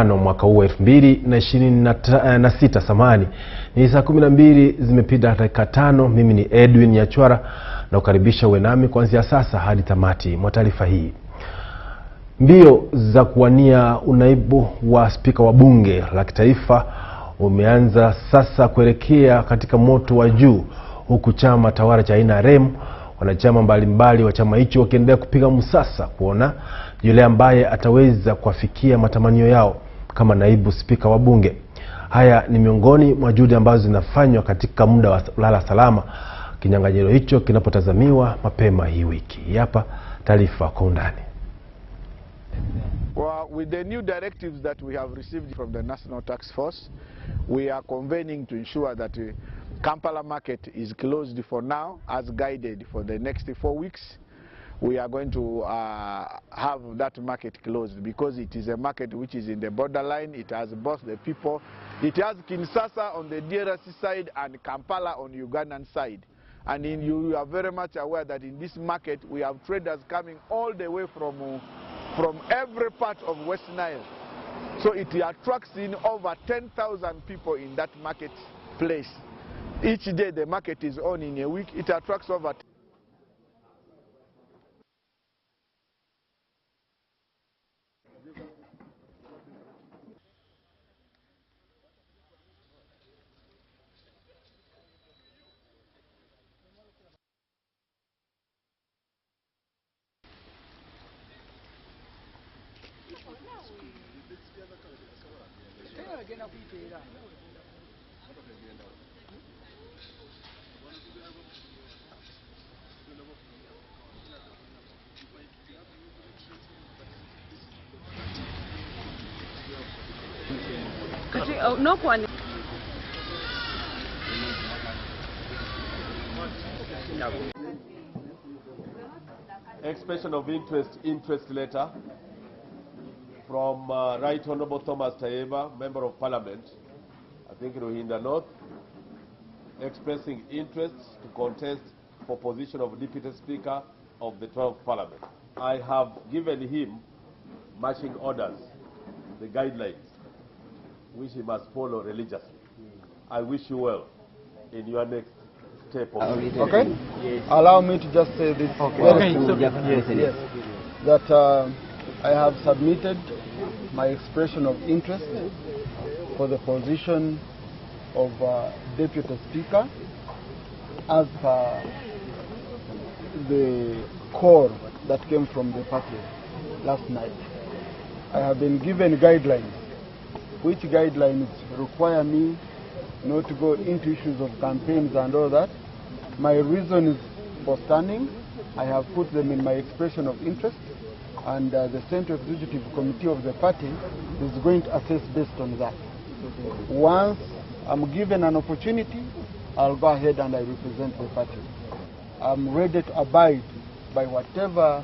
Mwaka huu 2026 samani ni saa 12 zimepita dakika 5. Mimi ni Edwin Nyachwara na kukaribisha uwe nami kuanzia sasa hadi tamati mwa taarifa hii. Mbio za kuwania unaibu wa spika wa bunge la kitaifa umeanza sasa kuelekea katika moto wa juu, huku chama tawala cha NRM wanachama mbalimbali wa chama hicho wakiendelea kupiga msasa kuona yule ambaye ataweza kuafikia matamanio yao kama naibu spika wa bunge. Haya ni miongoni mwa juhudi ambazo zinafanywa katika muda wa lala salama kinyang'anyiro hicho kinapotazamiwa mapema hii wiki. Hapa taarifa kwa undani. Well, with the new directives that we have received from the National Task Force, we are convening to ensure that Kampala market is closed for now as guided for the next 4 weeks. We are going to have that market closed because it is a market which is in the borderline. It has both the people. It has Kinshasa on the DRC side and Kampala on Ugandan side. And you are very much aware that in this market we have traders coming all the way from every part of West Nile. So it attracts in over 10,000 people in that marketplace. Each day the market is on in a week. It attracts over no one. Expression of interest letter from Right Honorable Thomas Tayeba, Member of Parliament, I think Ruhinda North, expressing interest to contest for position of Deputy Speaker of the 12th Parliament. I have given him marching orders, the guidelines, which he must follow religiously. I wish you well in your next step. Okay? Yes. Allow me to just say this. Okay. Yes. That I have submitted my expression of interest for the position of Deputy Speaker as per the call that came from the party last night. I have been given guidelines, which guidelines require me not to go into issues of campaigns and all that. My reasons for standing, I have put them in my expression of interest, and the Central Executive Committee of the party is going to assess based on that. Once I'm given an opportunity, I'll go ahead and I represent the party. I'm ready to abide by whatever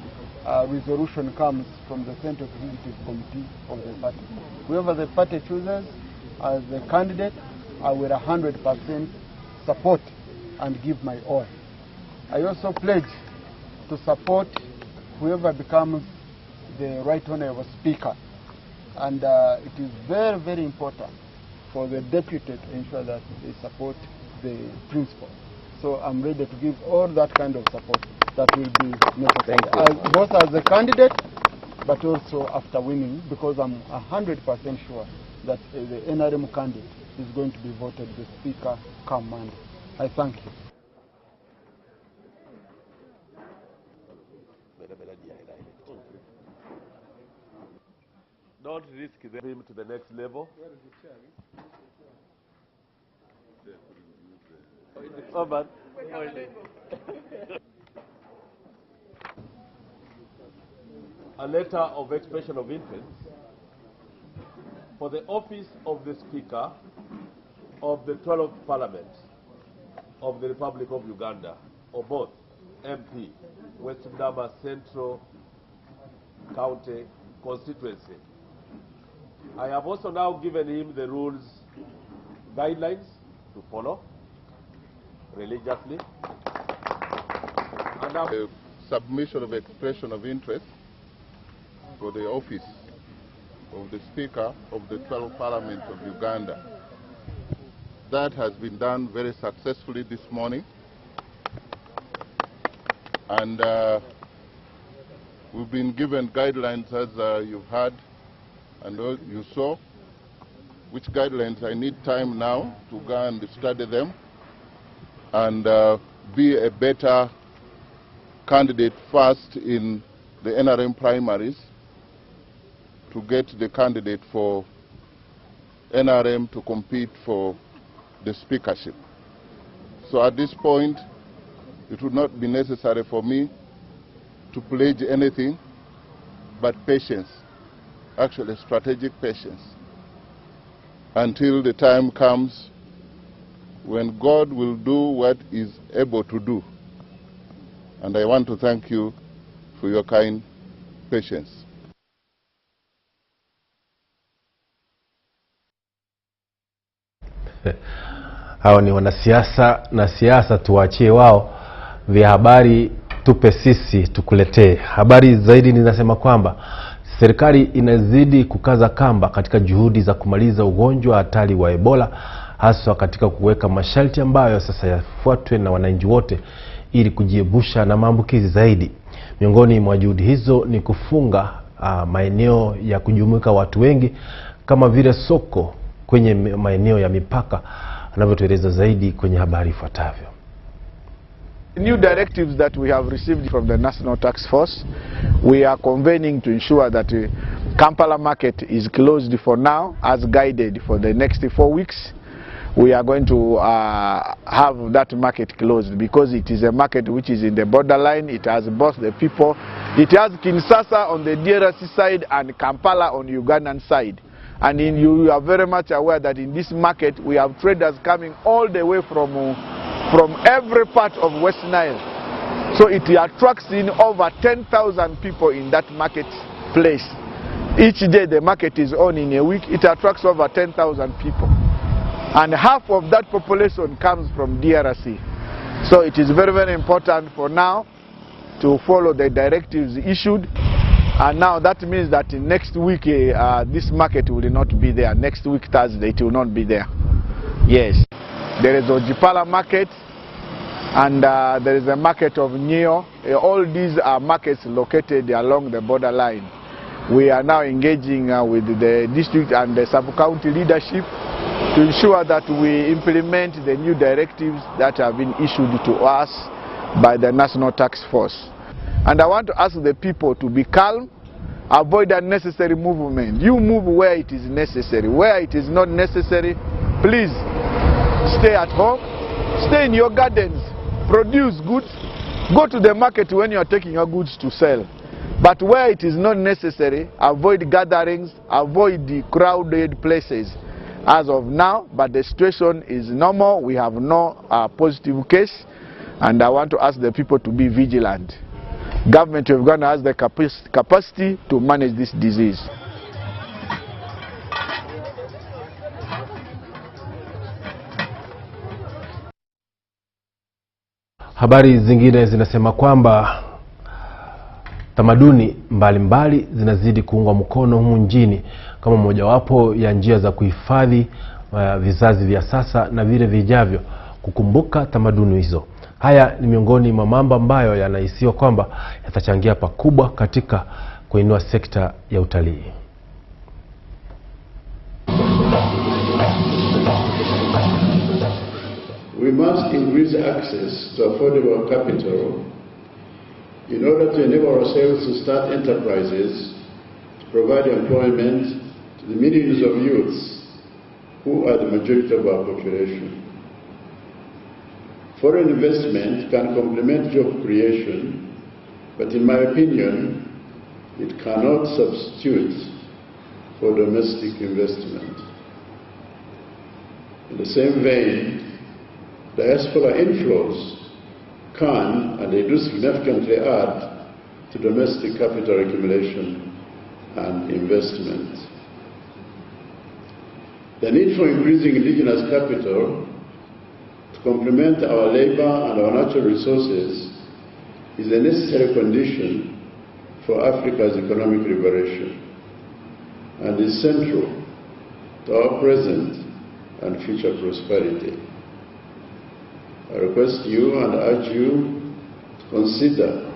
resolution comes from the Central Executive Committee of the party. Whoever the party chooses as the candidate, I will 100% support and give my all. I also pledge to support whoever becomes the Right Honorable Speaker. And it is very, very important for the deputy to ensure that they support the principal. So I'm ready to give all that kind of support that will be necessary, both as a candidate, but also after winning, because I'm 100% sure that the NRM candidate is going to be voted the Speaker come Monday. I thank you. Don't risk him to the next level. A letter of expression of interest for the office of the Speaker of the 12th Parliament of the Republic of Uganda, or both, MP, West Mdama Central County constituency. I have also now given him the rules, guidelines to follow religiously. And now submission of expression of interest for the office of the Speaker of the 12th Parliament of Uganda. That has been done very successfully this morning. And we've been given guidelines, as you've heard and you saw, which guidelines I need time now to go and study them and be a better candidate first in the NRM primaries to get the candidate for NRM to compete for the speakership. So at this point, it would not be necessary for me to pledge anything but patience, actually strategic patience, until the time comes when God will do what He is able to do. And I want to thank you for your kind patience. Hao ni wanasiasa, na siasa tuachie wao, vya habari tupe sisi tukuletee. Habari zaidi ninasema kwamba serikali inazidi kukaza kamba katika juhudi za kumaliza ugonjwa hatari wa Ebola, hasa katika kuweka masharti ambayo sasa yafuatwe na wananchi wote ili kujiepusha na maambukizi zaidi. Miongoni mwa juhudi hizo ni kufunga maeneo ya kujumuika watu wengi kama vile soko kwenye maeneo ya mipaka, anavyotueleza zaidi kwenye habari ifuatavyo. New directives that we have received from the National Task Force, we are convening to ensure that Kampala market is closed for now as guided for the next 4 weeks. We are going to have that market closed because it is a market which is in the borderline. It has both the people. It has Kinshasa on the DRC side and Kampala on the Ugandan side. And you are very much aware that in this market we have traders coming all the way from every part of West Nile. So it attracts in over 10,000 people in that marketplace. Each day the market is on in a week, it attracts over 10,000 people. And half of that population comes from DRC. So it is very, very important for now to follow the directives issued. And now that means that next week this market will not be there. Next week Thursday it will not be there. Yes. There is Ojipala market and there is a market of Neo. All these are markets located along the borderline. We are now engaging with the district and the sub-county leadership to ensure that we implement the new directives that have been issued to us by the National Task Force. And I want to ask the people to be calm, avoid unnecessary movement. You move where it is necessary. Where it is not necessary, please stay at home, stay in your gardens, produce goods, go to the market when you are taking your goods to sell. But where it is not necessary, avoid gatherings, avoid the crowded places. As of now, but the situation is normal. We have no positive case, and I want to ask the people to be vigilant. Government of Uganda has the capacity to manage this disease. Habari zingine zinasema kwamba tamaduni mbalimbali zinazidi kuungwa mkono humu nchini kama mojawapo ya njia za kuhifadhi vizazi vya sasa na vile vijavyo kukumbuka tamaduni hizo. Haya ni miongoni mwa mambo ambayo yanahisiwa kwamba yatachangia pakubwa katika kuinua sekta ya utalii. We must increase access to affordable capital in order to enable ourselves to start enterprises, to provide employment to the millions of youths who are the majority of our population. Foreign investment can complement job creation, but in my opinion, it cannot substitute for domestic investment. In the same vein, diaspora inflows can, and they do significantly add to domestic capital accumulation and investment. The need for increasing indigenous capital to complement our labor and our natural resources is a necessary condition for Africa's economic liberation. and is central to our present and future prosperity. I request you and urge you to consider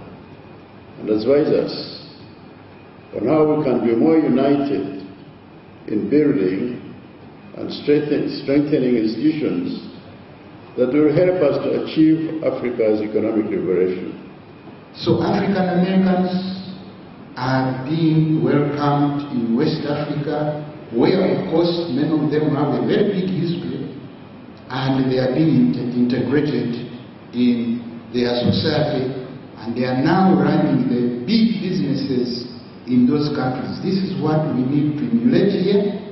and advise us on how we can be more united in building and strengthening institutions that will help us to achieve Africa's economic liberation. So African Americans are being welcomed in West Africa, where of course many of them have a very big history, and they are being integrated in their society, and they are now running the big businesses in those countries. This is what we need to emulate here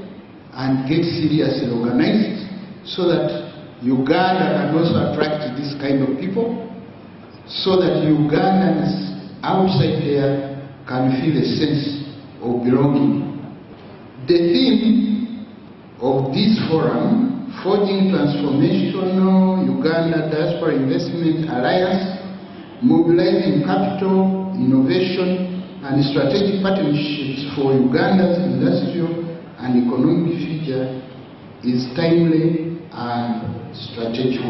and get seriously organized so that Uganda can also attract this kind of people, so that Ugandans outside there can feel a sense of belonging. The theme of this forum, Forging Transformational Uganda Diaspora Investment Alliance, Mobilizing Capital, Innovation, and Strategic Partnerships for Uganda's industrial and economic future, is timely and strategic.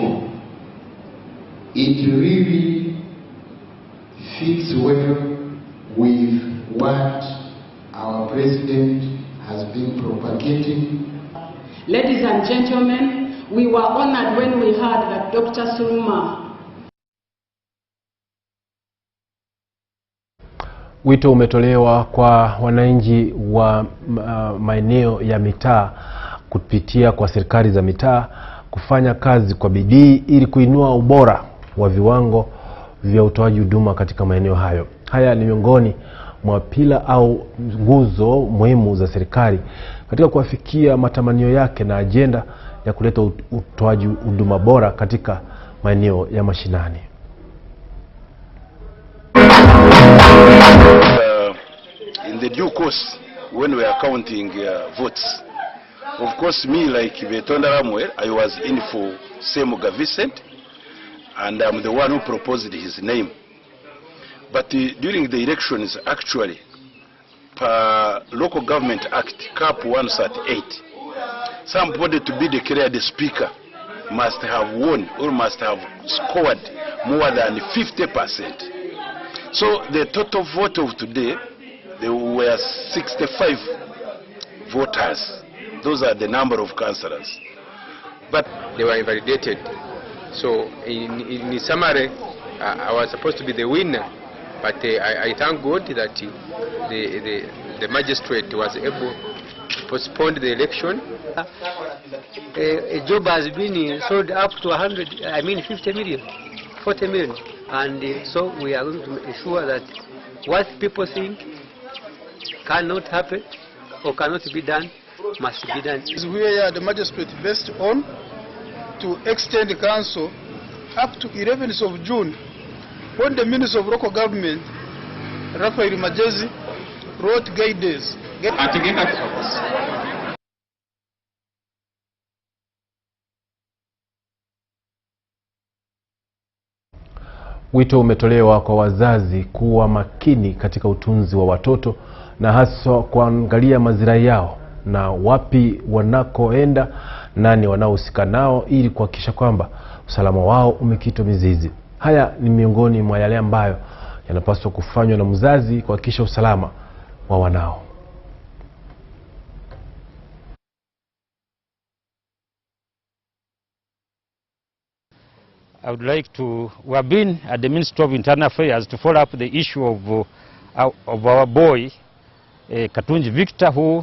It really fits well with what our president has been propagating. Ladies and gentlemen, we were honored when we heard that Dr. Suluma. Wito umetolewa kwa wananchi wa maeneo ya mitaa kupitia kwa serikali za mitaa kufanya kazi kwa bidii ili kuinua ubora wa viwango vya utoaji huduma katika maeneo hayo. Haya ni miongoni mwa pila au nguzo muhimu za serikali katika kuafikia matamanio yake na ajenda ya kuleta utoaji huduma bora katika maeneo ya mashinani. In the due course, when we are counting votes, of course, me, like Betonda Ramwell, I was in for Semuga Vincent, and I'm the one who proposed his name. But during the elections, actually, per Local Government Act, Cap 138, somebody to be declared the speaker must have won or must have scored more than 50%. So the total vote of today, there were 65 voters. Those are the number of councillors. But they were invalidated. So in summary, I was supposed to be the winner, but I thank God that the magistrate was able to postpone the election. A job has been sold up to 50 million, 40 million. And so we are going to ensure that what people think cannot happen or cannot be done must be done. Where the magistrate based on to extend the council up to 11th of June, when the Minister of Local Government, Raphael Majezi, wrote guidance. Wito umetolewa kwa wazazi kuwa makini katika utunzi wa watoto na hasa kuangalia mazirai yao na wapi wanakoenda, nani wanaohusika nao, ili kuhakikisha kwamba usalama wao umekita mizizi. Haya ni miongoni mwa yale ambayo yanapaswa kufanywa na mzazi kuhakikisha usalama wa wanao. I would like to, we have been at the Ministry of Internal Affairs to follow up the issue of our boy, Katunji Victor, who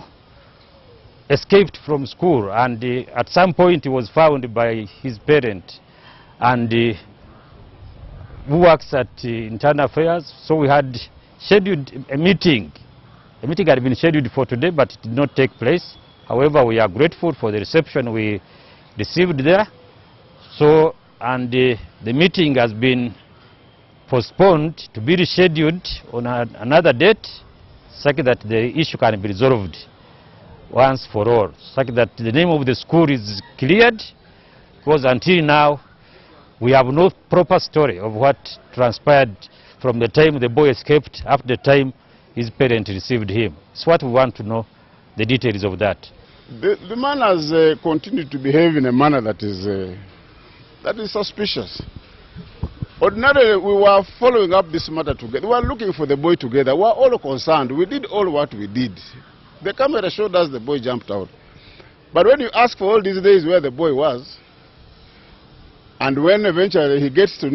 escaped from school, and at some point he was found by his parent, and who works at Internal Affairs. So we had scheduled a meeting. The meeting had been scheduled for today, but it did not take place. However, we are grateful for the reception we received there. So, and the meeting has been postponed to be rescheduled on another date, such that the issue can be resolved once for all, such that the name of the school is cleared, because until now we have no proper story of what transpired from the time the boy escaped up to the time his parent received him. It's what we want to know, the details of that. The man has continued to behave in a manner that is suspicious. Ordinarily, we were following up this matter together. We were looking for the boy together. We were all concerned. We did all what we did. The camera showed us the boy jumped out. But when you ask for all these days where the boy was, and when eventually he gets to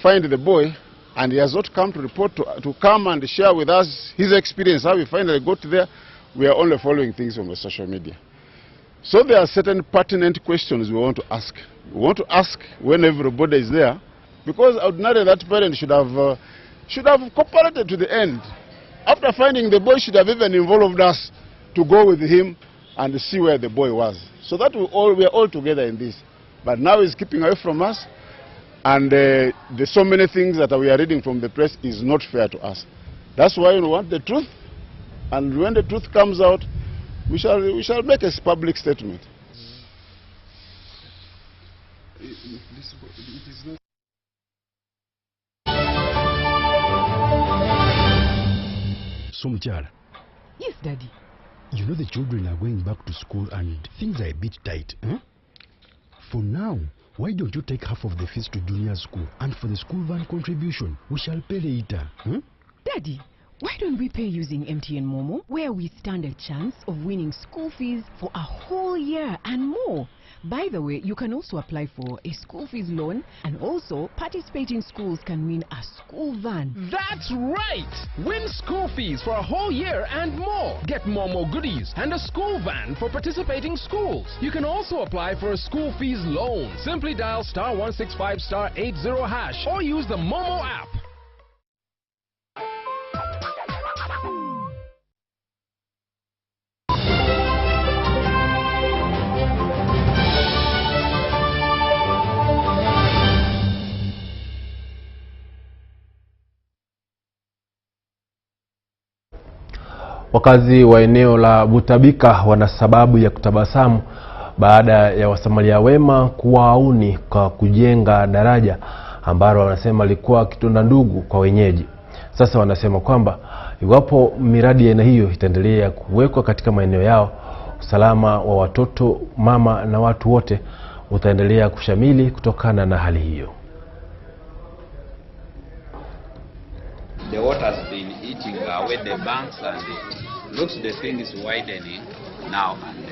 find the boy, and he has not come to report, to come and share with us his experience, how he finally got there, we are only following things from the social media. So there are certain pertinent questions we want to ask. We want to ask when everybody is there, because ordinarily that parent should have cooperated to the end. After finding the boy, should have even involved us to go with him and see where the boy was. So that we are all together in this. But now he's keeping away from us, and there's so many things that we are reading from the press is not fair to us. That's why we want the truth, and when the truth comes out, we shall make a public statement. Somchara. Yes, Daddy. You know the children are going back to school and things are a bit tight. Huh? For now, why don't you take half of the fees to junior school, and for the school van contribution, we shall pay later. Huh? Daddy, why don't we pay using MTN Momo, where we stand a chance of winning school fees for a whole year and more? By the way, you can also apply for a school fees loan, and also participating schools can win a school van. That's right! Win school fees for a whole year and more. Get Momo goodies and a school van for participating schools. You can also apply for a school fees loan. Simply dial *165 *80# or use the Momo app. Wakazi wa eneo la Butabika wana sababu ya kutabasamu baada ya wasamaria wema kuwauni kwa kujenga daraja ambalo wanasema lilikuwa kitonda ndugu kwa wenyeji. Sasa wanasema kwamba iwapo miradi ya aina hiyo itaendelea kuwekwa katika maeneo yao, usalama wa watoto, mama na watu wote utaendelea kushamili kutokana na hali hiyo. The water has been eating away the banks, and looks the thing is widening now. And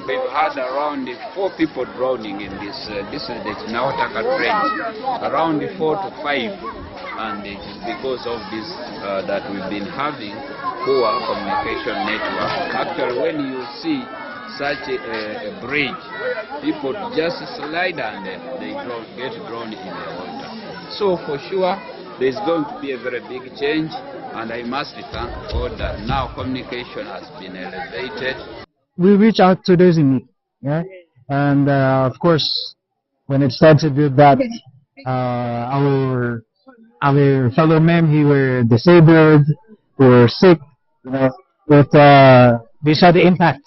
we've had around 4 people drowning in this. This is the Chinawataka trench, around 4 to 5, and it is because of this that we've been having poor communication network. Actually, when you see such a bridge, people just slide and they get drawn in the water. So for sure, there's going to be a very big change, and I must thank God that now communication has been elevated. We reach out 2 days in, yeah, and of course, when it started with that, our fellow men who were disabled, who were sick, you know, we saw the impact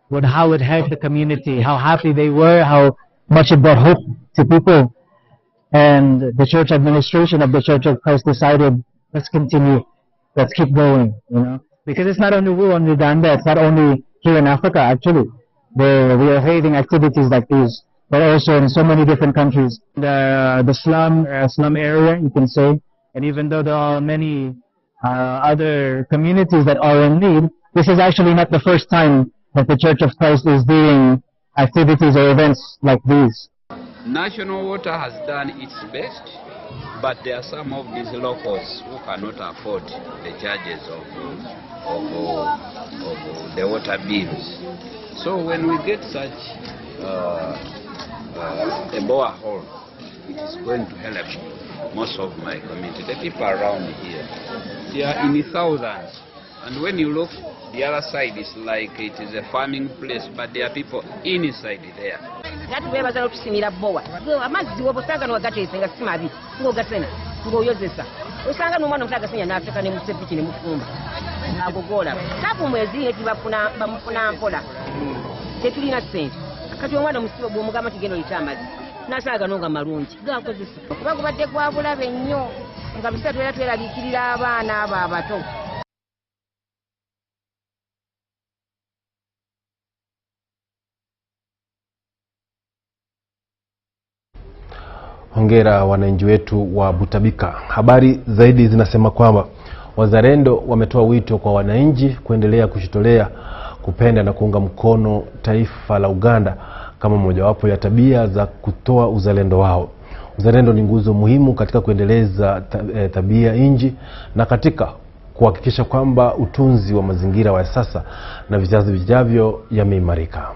with how it helped the community, how happy they were, how much it brought hope to people. And the church administration of the Church of Christ decided, let's continue, let's keep going, you know, because it's not only we only done that, it's not only here in Africa actually. We are having activities like these, but also in so many different countries. The slum area, you can say, and even though there are many other communities that are in need, this is actually not the first time that the Church of Christ is doing activities or events like these. National Water has done its best, but there are some of these locals who cannot afford the charges of the water bills. So when we get such a borehole, it is going to help most of my community. The people around here, they are in the thousands. And when you look, the other side is like it is a farming place, but there are people inside there. Hongera wananchi wetu wa Butabika. Habari zaidi zinasema kwamba wazalendo wametoa wito kwa wananchi kuendelea kujitolea kupenda na kuunga mkono taifa la Uganda kama mojawapo ya tabia za kutoa uzalendo wao. Uzalendo ni nguzo muhimu katika kuendeleza tabia nchi na katika kuhakikisha kwamba utunzi wa mazingira wa sasa na vizazi vijavyo yameimarika.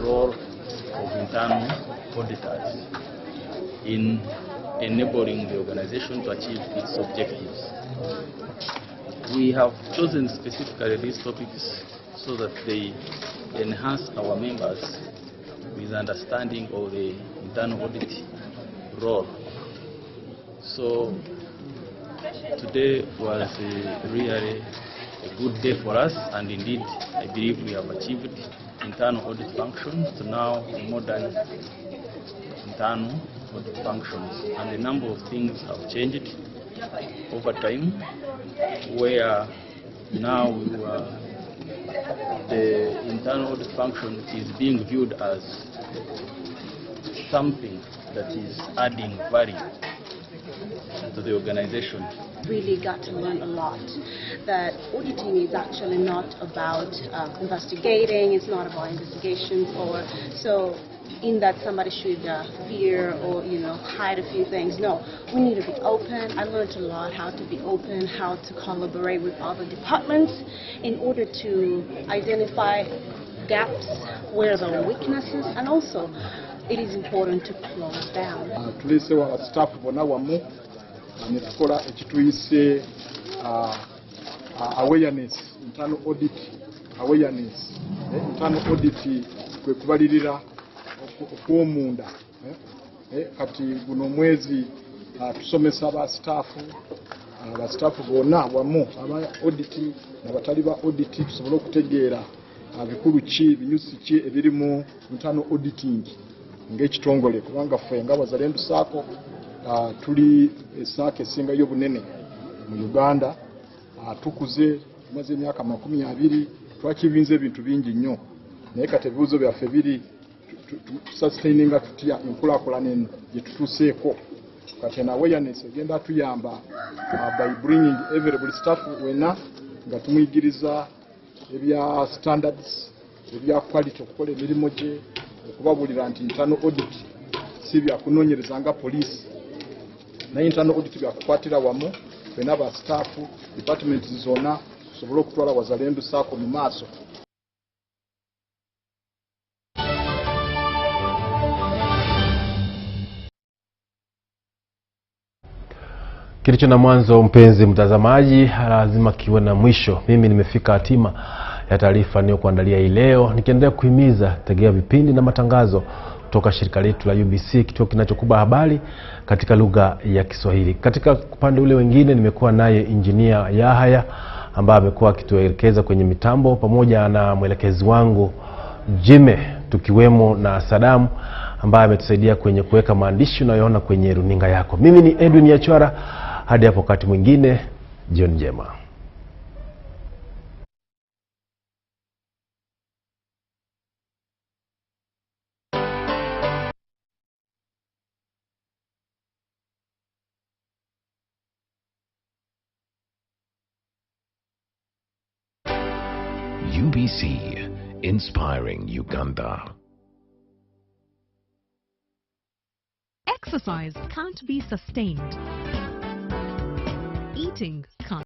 Role of internal auditors in enabling the organization to achieve its objectives. We have chosen specifically these topics so that they enhance our members with understanding of the internal audit role. So today was really a good day for us, and indeed I believe we have achieved internal audit functions to now modern internal audit functions, and a number of things have changed over time, where now the internal audit function is being viewed as something that is adding value to the organization. Really got to learn a lot, that auditing is actually not about investigating, it's not about investigation, or so in that somebody should fear or hide a few things. No, we need to be open. I learned a lot how to be open, how to collaborate with other departments in order to identify gaps, where there are weaknesses, and also it is important to close down. Tulisewa staff bona wamu netukola ekituyise awareness, internal audit awareness. Internal audit kwe kubalirira okw'omunda. Kati guno mwezi tusomesa ba staff bonna wamu aba audit nabatali ba audit tusobola okutegeera bikulu ki binyusi ki ebiri mu internal auditing ng'ekitongole, kubanga ffe nga Wazalendo Sacco tuli esaako esingayo bunene mu Uganda. Tukuze tumaze emyaka 20, twakibinze ebintu bingi nnyo, naye kati ebibuuzo byaffe biri sustaininga tutya enkulaakulana eno gye tutuuseeko. Kati na awareness egenda tuyamba by bringing every staff wena nga tumuyigiriza ebya standards, ebya quality okukola emirimu gye, okubabulira nti internal audit si bya kunoonyereza nga police, naye internal audit bya kukwatira wamu wena ba staff department zonna tusobole okutwala Wazalendo Sacco mu maaso. Kilicho na mwanzo, mpenzi mtazamaji, lazima kiwe na mwisho. Mimi nimefika hatima ya taarifa niliyokuandalia hii leo, nikiendelea kuhimiza tegea vipindi na matangazo kutoka shirika letu la UBC, kituo kinachokuba habari katika lugha ya Kiswahili. Katika upande ule wengine nimekuwa naye engineer Yahaya ambaye amekuwa akituelekeza kwenye mitambo, pamoja na mwelekezi wangu Jime, tukiwemo na Sadamu ambaye ametusaidia kwenye kuweka maandishi unayoona kwenye runinga yako. Mimi ni Edwin Nyachwara, hadi hapo wakati mwingine, jioni njema. UBC, inspiring Uganda. Exercise can't be sustained. Eating